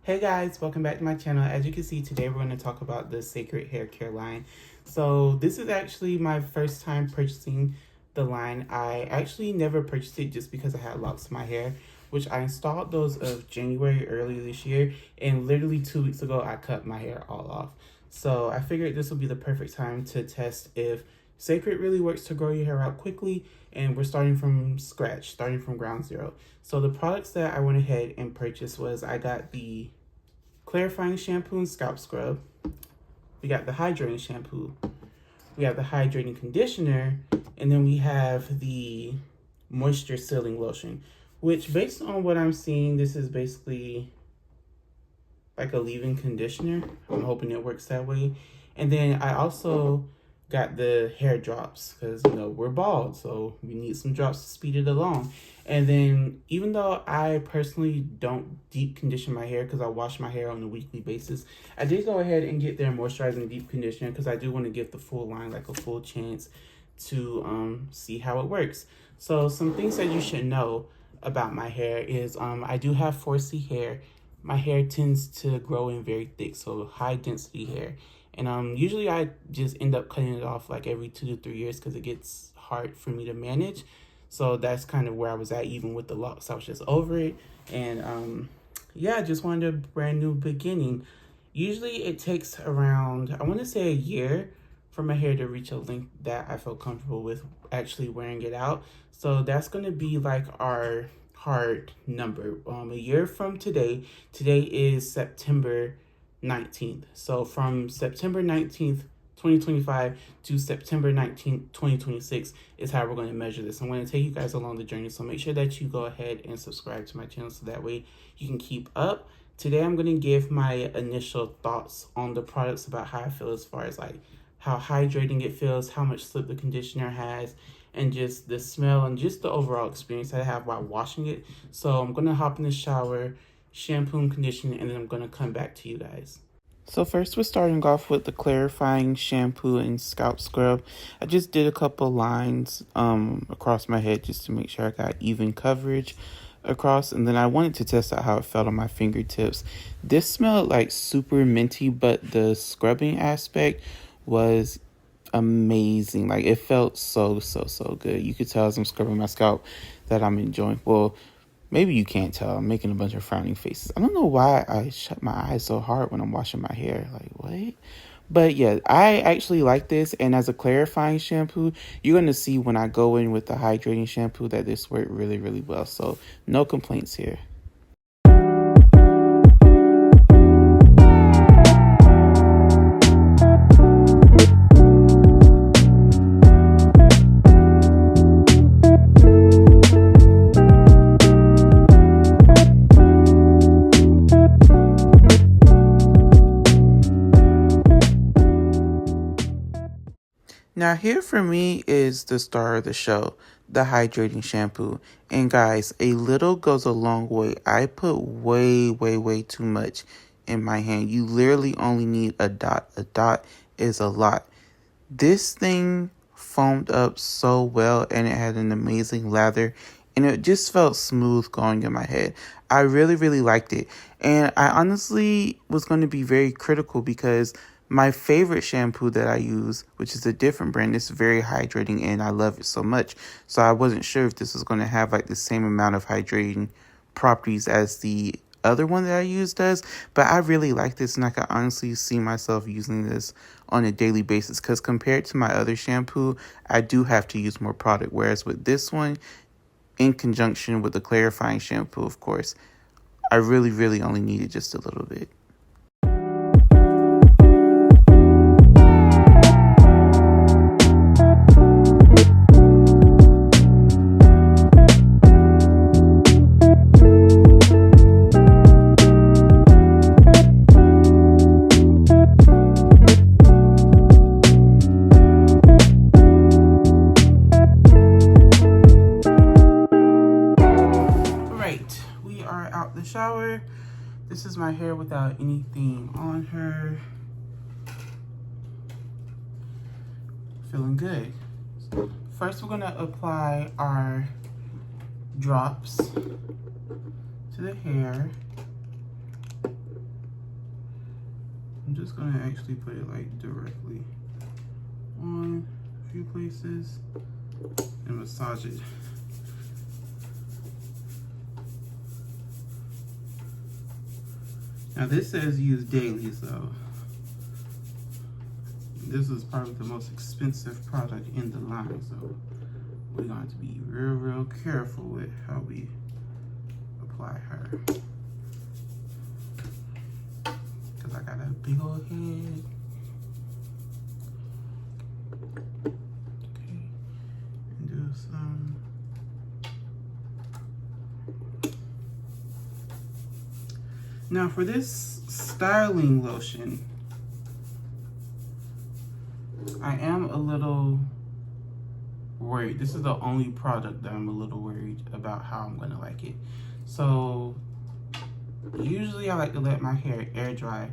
Hey guys, welcome back to my channel. As you can see, today we're going to talk about the Cecred hair care line. So this is actually my first time purchasing the line. I actually never purchased it just because I had locks in my hair, which I installed those of January earlier this year, and literally 2 weeks ago I cut my hair all off. So I figured this would be the perfect time to test if Cecred really works to grow your hair out quickly, and we're starting from scratch, starting from ground zero. So the products that I went ahead and purchased was I got the clarifying shampoo and scalp scrub. We got the hydrating shampoo. We have the hydrating conditioner, and then we have the moisture sealing lotion, which based on what I'm seeing, this is basically like a leave-in conditioner. I'm hoping it works that way. And then I also got the hair drops because, you know, we're bald, so we need some drops to speed it along. And then even though I personally don't deep condition my hair because I wash my hair on a weekly basis, I did go ahead and get their moisturizing deep conditioner because I do want to give the full line like a full chance to see how it works. So some things that you should know about my hair is I do have 4C hair. My hair tends to grow in very thick, so high density hair. And usually I just end up cutting it off like every 2 to 3 years because it gets hard for me to manage. So that's kind of where I was at, even with the locks. I was just over it. And yeah, I just wanted a brand new beginning. Usually it takes around, I want to say, a year for my hair to reach a length that I feel comfortable with actually wearing it out. So that's going to be like our hard number. A year from today is September 19th. So from September 19th, 2025 to September 19th, 2026 is how we're going to measure this. I'm going to take you guys along the journey. So make sure that you go ahead and subscribe to my channel so that way you can keep up. Today, I'm going to give my initial thoughts on the products about how I feel as far as like how hydrating it feels, how much slip the conditioner has, and just the smell and just the overall experience I have while washing it. So I'm going to hop in the shower, shampoo and condition, and then I'm going to come back to you guys. So first we're starting off with the clarifying shampoo and scalp scrub. I just did a couple lines across my head just to make sure I got even coverage across, and then I wanted to test out how it felt on my fingertips. This smelled like super minty, but the scrubbing aspect was amazing. Like it felt so good. You could tell as I'm scrubbing my scalp that I'm enjoying. Well, maybe you can't tell. I'm making a bunch of frowning faces. I don't know why I shut my eyes so hard when I'm washing my hair. Like, what? But yeah, I actually like this. And as a clarifying shampoo, you're going to see when I go in with the hydrating shampoo that this worked really well. So no complaints here. Now here for me is the star of the show, the hydrating shampoo. And guys, a little goes a long way. I put way too much in my hand. You literally only need a dot. A dot is a lot. This thing foamed up so well, and it had an amazing lather, and it just felt smooth going in my head. I really liked it. And I honestly was going to be very critical because my favorite shampoo that I use, which is a different brand, is very hydrating and I love it so much. So I wasn't sure if this was going to have like the same amount of hydrating properties as the other one that I use does. But I really like this, and I can honestly see myself using this on a daily basis because compared to my other shampoo, I do have to use more product. Whereas with this one, in conjunction with the clarifying shampoo, of course, I really only needed just a little bit. The shower. This is my hair without anything on her. Feeling good. First, we're gonna apply our drops to the hair. just gonna actually put it like directly on a few places and massage it. Now this says use daily, so this is probably the most expensive product in the line, so we're going to be real careful with how we apply her. Because I got a big old head. Okay, and do some. Now for this styling lotion, I am a little worried. This is the only product that I'm a little worried about how I'm gonna like it. So usually I like to let my hair air dry,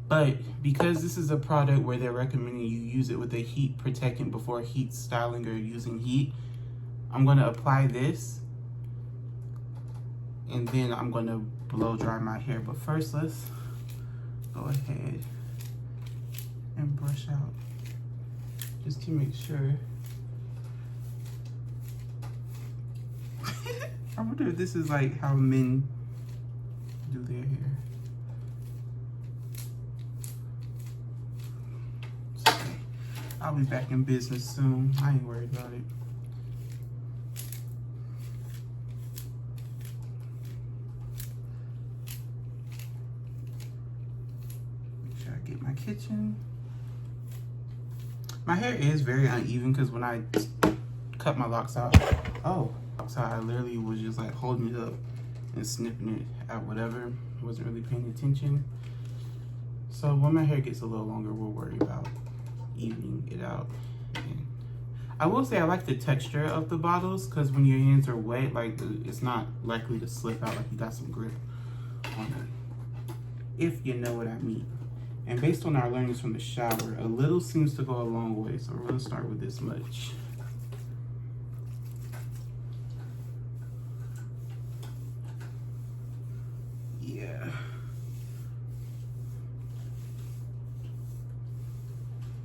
but because this is a product where they're recommending you use it with a heat protectant before heat styling or using heat, I'm gonna apply this and then I'm gonna blow dry my hair. But first, let's go ahead and brush out just to make sure. I wonder if this is like how men do their hair. It's okay. I'll be back in business soon. I ain't worried about it. Make sure I get my kitchen. My hair is very uneven because when I cut my locks out, so I literally was just like holding it up and snipping it at whatever. Wasn't really paying attention. So when my hair gets a little longer, we'll worry about evening it out. And I will say I like the texture of the bottles because when your hands are wet, like it's not likely to slip out, like you got some grip on it, if you know what I mean. And based on our learnings from the shower, a little seems to go a long way. So we're gonna start with this much. Yeah.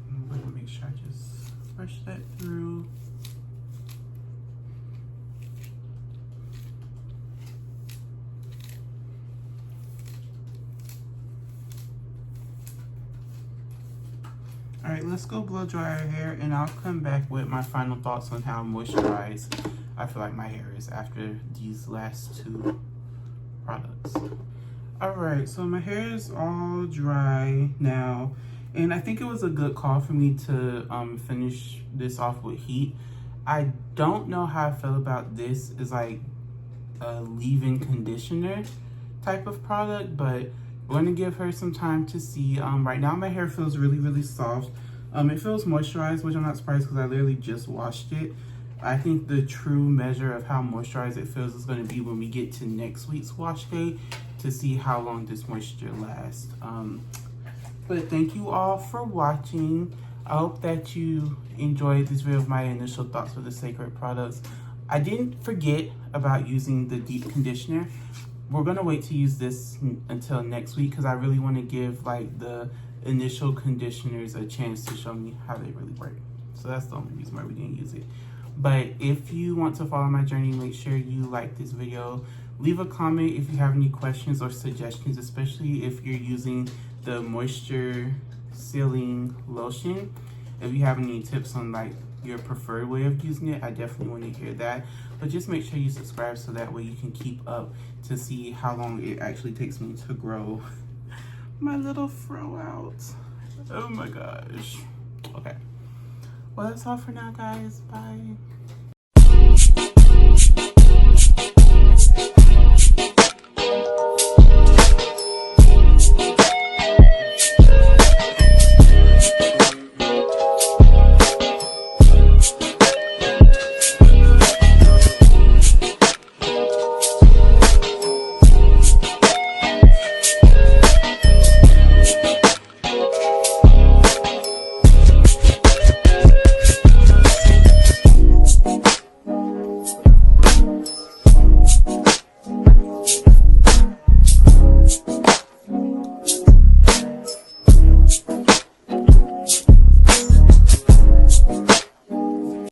I'm gonna make sure I just brush that through. All right, let's go blow dry our hair and I'll come back with my final thoughts on how moisturized I feel like my hair is after these last two products. All right, so my hair is all dry now, and I think it was a good call for me to finish this off with heat. I don't know how I feel about this as like a leave-in conditioner type of product, but we're gonna give her some time to see. Right now my hair feels really soft. It feels moisturized, which I'm not surprised because I literally just washed it. I think the true measure of how moisturized it feels is going to be when we get to next week's wash day to see how long this moisture lasts. But thank you all for watching. I hope that you enjoyed this video of my initial thoughts for the Cecred products. I didn't forget about using the deep conditioner. We're going to wait to use this until next week because I really want to give like the initial conditioners a chance to show me how they really work. So that's the only reason why we didn't use it. But if you want to follow my journey, make sure you like this video. Leave a comment if you have any questions or suggestions, especially if you're using the moisture sealing lotion. If you have any tips on like your preferred way of using it, I definitely want to hear that. But just make sure you subscribe so that way you can keep up to see how long it actually takes me to grow my little fro out. Oh my gosh. Okay. Well, that's all for now, guys. Bye.